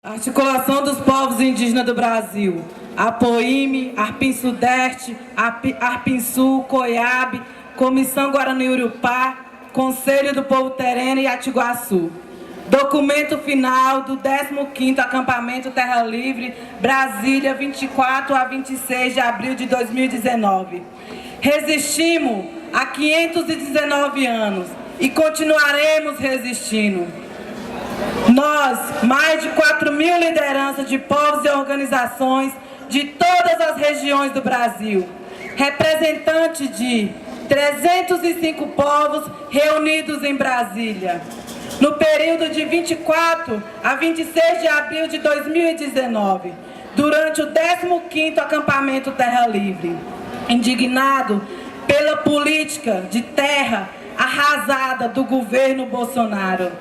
Articulação dos Povos Indígenas do Brasil, APOIME, Arpim Sudeste, Arpim Sul, COIAB, Comissão Guarani-Urupá, Conselho do Povo Terena e Atiguaçu. Documento final do 15º Acampamento Terra Livre, Brasília, 24 a 26 de abril de 2019. Resistimos há 519 anos e continuaremos resistindo. Nós, mais de 4.000 lideranças de povos e organizações de todas as regiões do Brasil, representantes de 305 povos reunidos em Brasília, no período de 24 a 26 de abril de 2019, durante o 15º Acampamento Terra Livre, indignado pela política de terra arrasada do governo Bolsonaro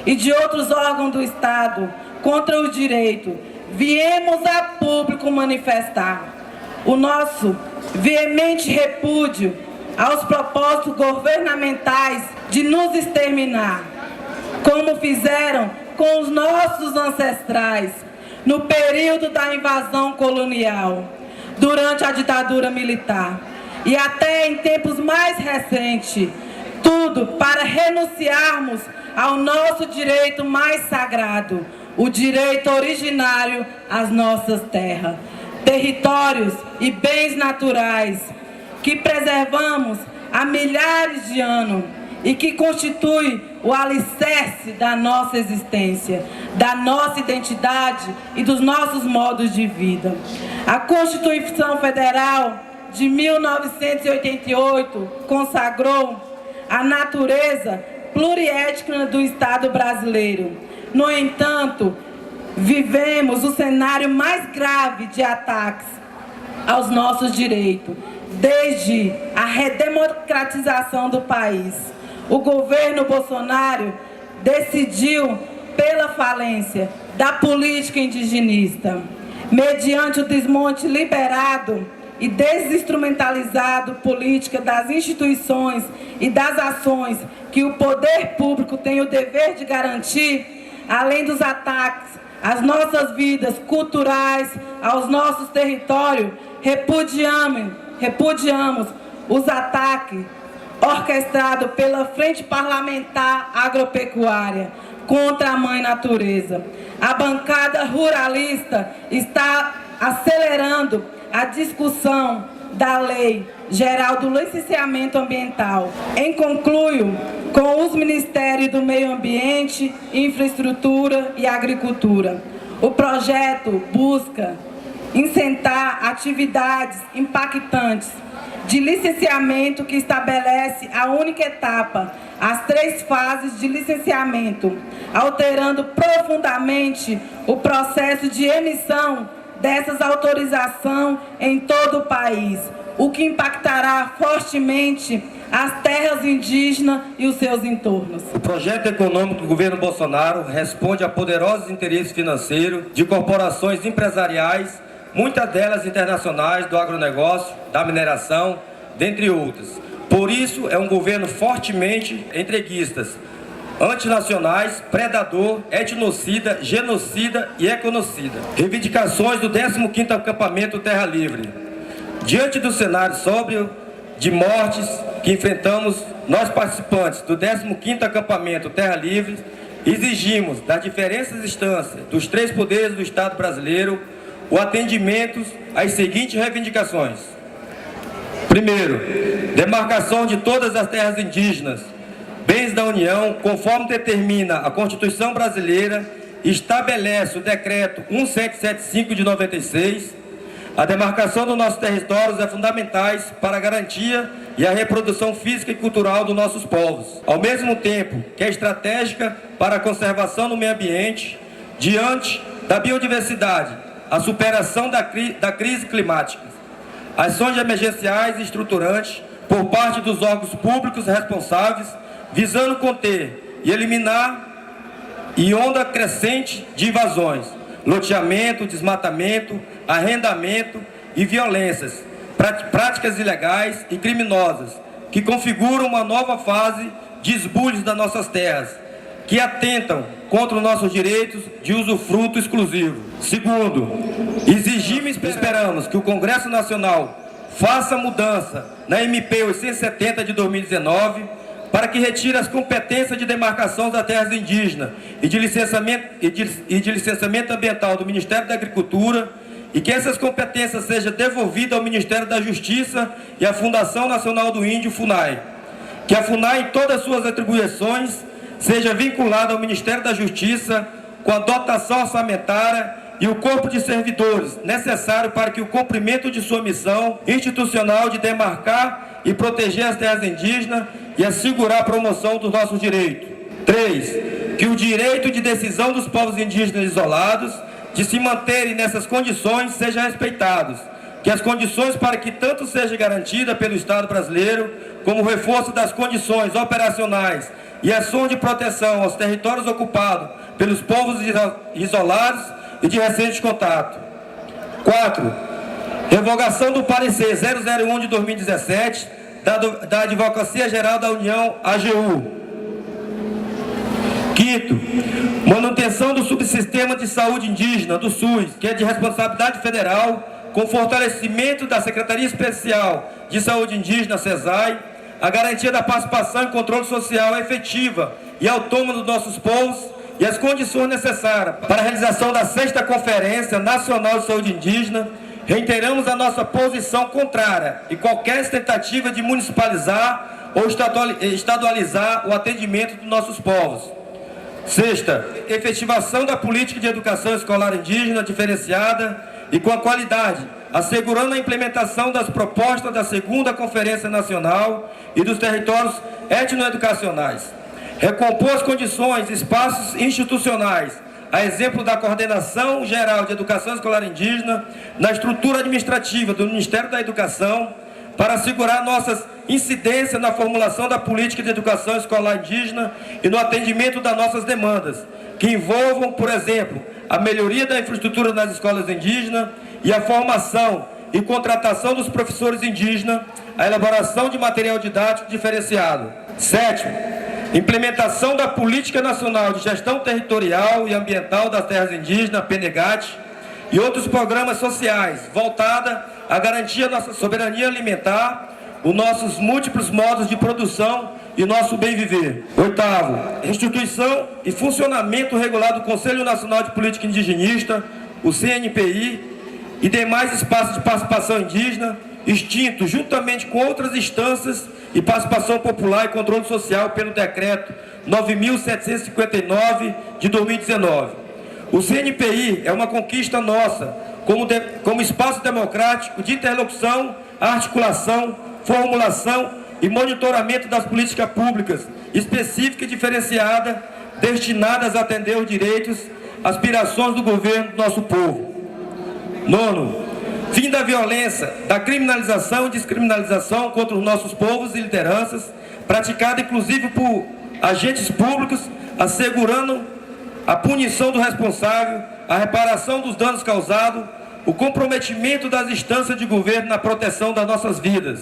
e de outros órgãos do Estado contra o direito, viemos a público manifestar o nosso veemente repúdio aos propósitos governamentais de nos exterminar, como fizeram com os nossos ancestrais no período da invasão colonial, durante a ditadura militar e até em tempos mais recentes, tudo para renunciarmos ao nosso direito mais sagrado, o direito originário às nossas terras, territórios e bens naturais que preservamos há milhares de anos e que constitui o alicerce da nossa existência, da nossa identidade e dos nossos modos de vida. A Constituição Federal de 1988 consagrou a natureza pluriétnica do Estado brasileiro. No entanto, vivemos o cenário mais grave de ataques aos nossos direitos, desde a redemocratização do país. O governo Bolsonaro decidiu pela falência da política indigenista, mediante o desmonte liberado e desinstrumentalizado política das instituições e das ações que o poder público tem o dever de garantir, além dos ataques às nossas vidas culturais, aos nossos territórios, repudiamos os ataques orquestrados pela Frente Parlamentar Agropecuária contra a Mãe Natureza. A bancada ruralista está acelerando a discussão da Lei Geral do Licenciamento Ambiental, em conluio com os Ministérios do Meio Ambiente, Infraestrutura e Agricultura. O projeto busca incentivar atividades impactantes de licenciamento que estabelece a única etapa, as 3 fases de licenciamento, alterando profundamente o processo de emissão dessas autorizações em todo o país, o que impactará fortemente as terras indígenas e os seus entornos. O projeto econômico do governo Bolsonaro responde a poderosos interesses financeiros de corporações empresariais, muitas delas internacionais, do agronegócio, da mineração, dentre outras. Por isso, é um governo fortemente entreguista, antinacionais, predador, etnocida, genocida e econocida. Reivindicações do 15º Acampamento Terra Livre. Diante do cenário sóbrio de mortes que enfrentamos, nós participantes do 15º Acampamento Terra Livre, exigimos das diferentes instâncias dos 3 poderes do Estado brasileiro o atendimento às seguintes reivindicações. Primeiro, demarcação de todas as terras indígenas, bens da União, conforme determina a Constituição Brasileira e estabelece o Decreto 1775 de 96. A demarcação dos nossos territórios é fundamental para a garantia e a reprodução física e cultural dos nossos povos, ao mesmo tempo que é estratégica para a conservação do meio ambiente, diante da biodiversidade, a superação da crise climática, ações emergenciais e estruturantes por parte dos órgãos públicos responsáveis, visando conter e eliminar e onda crescente de invasões, loteamento, desmatamento, arrendamento e violências, práticas ilegais e criminosas, que configuram uma nova fase de esbulhos das nossas terras, que atentam contra os nossos direitos de usufruto exclusivo. Segundo, exigimos e esperamos que o Congresso Nacional faça mudança na MP 870 de 2019 para que retire as competências de demarcação das terras indígenas e de licenciamento ambiental do Ministério da Agricultura e que essas competências sejam devolvidas ao Ministério da Justiça e à Fundação Nacional do Índio, FUNAI. Que a FUNAI, em todas as suas atribuições, seja vinculada ao Ministério da Justiça com a dotação orçamentária e o corpo de servidores necessário para que o cumprimento de sua missão institucional de demarcar e proteger as terras indígenas e assegurar a promoção dos nossos direitos. 3. Que o direito de decisão dos povos indígenas isolados de se manterem nessas condições sejam respeitados. Que as condições para que tanto seja garantida pelo Estado brasileiro como o reforço das condições operacionais e ações de proteção aos territórios ocupados pelos povos isolados e de recente contato. 4. Revogação do parecer 001 de 2017 da Advocacia Geral da União, AGU. 5º, manutenção do subsistema de saúde indígena, do SUS, que é de responsabilidade federal, com fortalecimento da Secretaria Especial de Saúde Indígena, SESAI, a garantia da participação e controle social efetiva e autônoma dos nossos povos e as condições necessárias para a realização da 6ª Conferência Nacional de Saúde Indígena. Reiteramos a nossa posição contrária e qualquer tentativa de municipalizar ou estadualizar o atendimento dos nossos povos. 6ª, efetivação da política de educação escolar indígena diferenciada e com a qualidade, assegurando a implementação das propostas da 2ª Conferência Nacional e dos territórios etnoeducacionais. Recompor as condições e espaços institucionais, a exemplo da Coordenação Geral de Educação Escolar Indígena, na estrutura administrativa do Ministério da Educação, para assegurar nossas incidências na formulação da política de educação escolar indígena e no atendimento das nossas demandas, que envolvam, por exemplo, a melhoria da infraestrutura nas escolas indígenas e a formação e contratação dos professores indígenas, a elaboração de material didático diferenciado. 7º, implementação da Política Nacional de Gestão Territorial e Ambiental das Terras Indígenas, PNGAT, e outros programas sociais voltada à garantia da nossa soberania alimentar, os nossos múltiplos modos de produção e nosso bem-viver. 8º, instituição e funcionamento regular do Conselho Nacional de Política Indigenista, o CNPI, e demais espaços de participação indígena, extintos juntamente com outras instâncias e participação popular e controle social pelo Decreto 9.759 de 2019. O CNPI é uma conquista nossa, como espaço democrático de interlocução, articulação, formulação e monitoramento das políticas públicas específicas e diferenciadas, destinadas a atender os direitos, aspirações do governo do nosso povo. 9º, fim da violência, da criminalização e descriminalização contra os nossos povos e lideranças, praticada inclusive por agentes públicos, assegurando a punição do responsável, a reparação dos danos causados, o comprometimento das instâncias de governo na proteção das nossas vidas.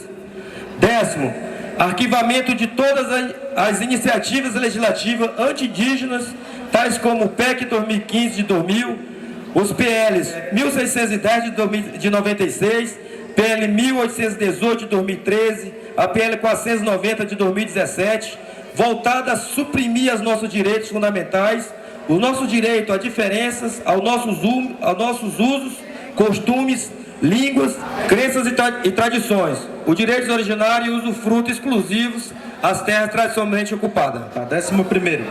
10º, arquivamento de todas as iniciativas legislativas anti-indígenas, tais como o PEC 2015 de 2000, os PLs 1610 de 96, PL 1818 de 2013, a PL 490 de 2017, voltada a suprimir os nossos direitos fundamentais, o nosso direito a diferenças, aos nossos usos, costumes, línguas, crenças e tradições, os direitos originários e usufruto exclusivos às terras tradicionalmente ocupadas. 11º,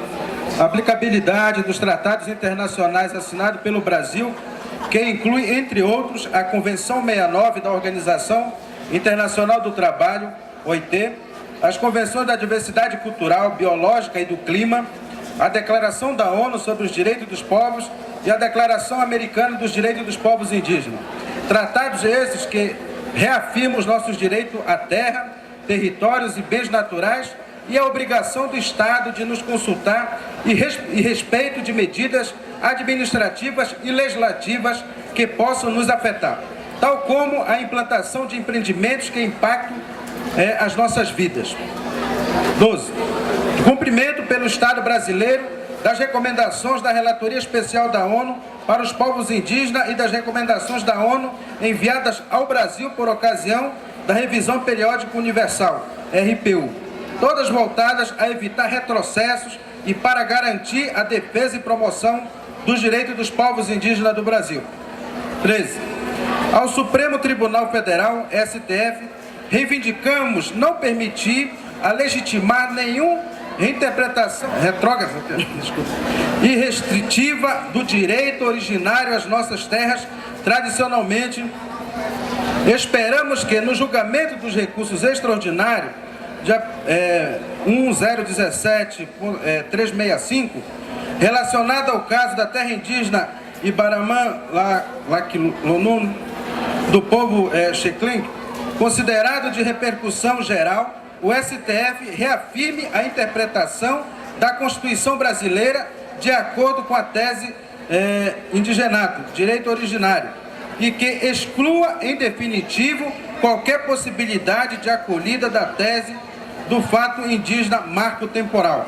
aplicabilidade dos tratados internacionais assinados pelo Brasil, que inclui, entre outros, a Convenção 69 da Organização Internacional do Trabalho, OIT, as Convenções da Diversidade Cultural, Biológica e do Clima, a Declaração da ONU sobre os Direitos dos Povos e a Declaração Americana dos Direitos dos Povos Indígenas. Tratados esses que reafirmam os nossos direitos à terra, territórios e bens naturais e a obrigação do Estado de nos consultar e respeito de medidas administrativas e legislativas que possam nos afetar, tal como a implantação de empreendimentos que impactam as nossas vidas. 12. Cumprimento pelo Estado brasileiro das recomendações da Relatoria Especial da ONU para os povos indígenas e das recomendações da ONU enviadas ao Brasil por ocasião da Revisão Periódica Universal, RPU, todas voltadas a evitar retrocessos e para garantir a defesa e promoção dos direitos dos povos indígenas do Brasil. 13. Ao Supremo Tribunal Federal, STF, reivindicamos não permitir a legitimar nenhuma interpretação retrógrada e restritiva do direito originário às nossas terras tradicionalmente. Esperamos que no julgamento dos recursos extraordinários, 1017-365, relacionado ao caso da terra indígena Ibaramã Laquilonum, do povo Xecling, considerado de repercussão geral, o STF reafirme a interpretação da Constituição brasileira de acordo com a tese indigenato, direito originário, e que exclua, em definitivo, qualquer possibilidade de acolhida da tese do fato indígena marco temporal.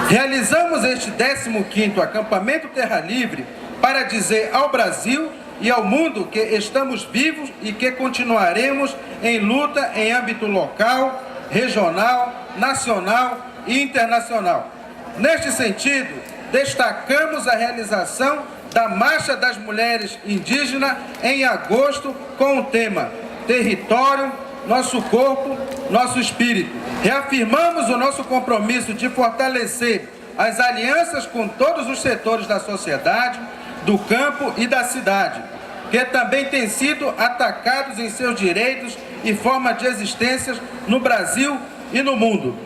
Realizamos este 15º acampamento Terra Livre para dizer ao Brasil e ao mundo que estamos vivos e que continuaremos em luta em âmbito local, regional, nacional e internacional. Neste sentido, destacamos a realização da Marcha das Mulheres Indígenas em agosto com o tema Território, Nosso Corpo, Nosso Espírito. Reafirmamos o nosso compromisso de fortalecer as alianças com todos os setores da sociedade, do campo e da cidade, que também têm sido atacados em seus direitos e forma de existência no Brasil e no mundo.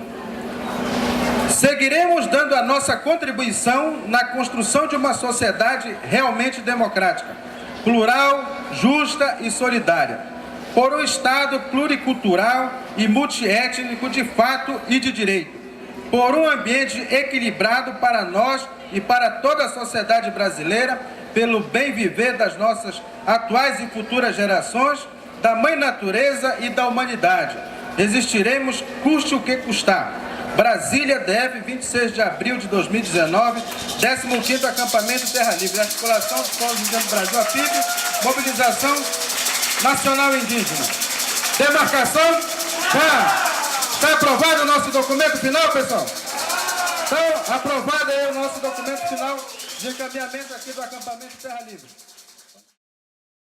Seguiremos dando a nossa contribuição na construção de uma sociedade realmente democrática, plural, justa e solidária, por um Estado pluricultural e multiétnico de fato e de direito, por um ambiente equilibrado para nós e para toda a sociedade brasileira, pelo bem viver das nossas atuais e futuras gerações, da Mãe Natureza e da humanidade. Resistiremos, custe o que custar. Brasília, DF, 26 de abril de 2019, 15º Acampamento Terra Livre, Articulação dos Povos Indígenas do Brasil, APIB, Mobilização Nacional Indígena. Demarcação? Está aprovado o nosso documento final, pessoal? Então, aprovado aí o nosso documento final de encaminhamento aqui do Acampamento Terra Livre.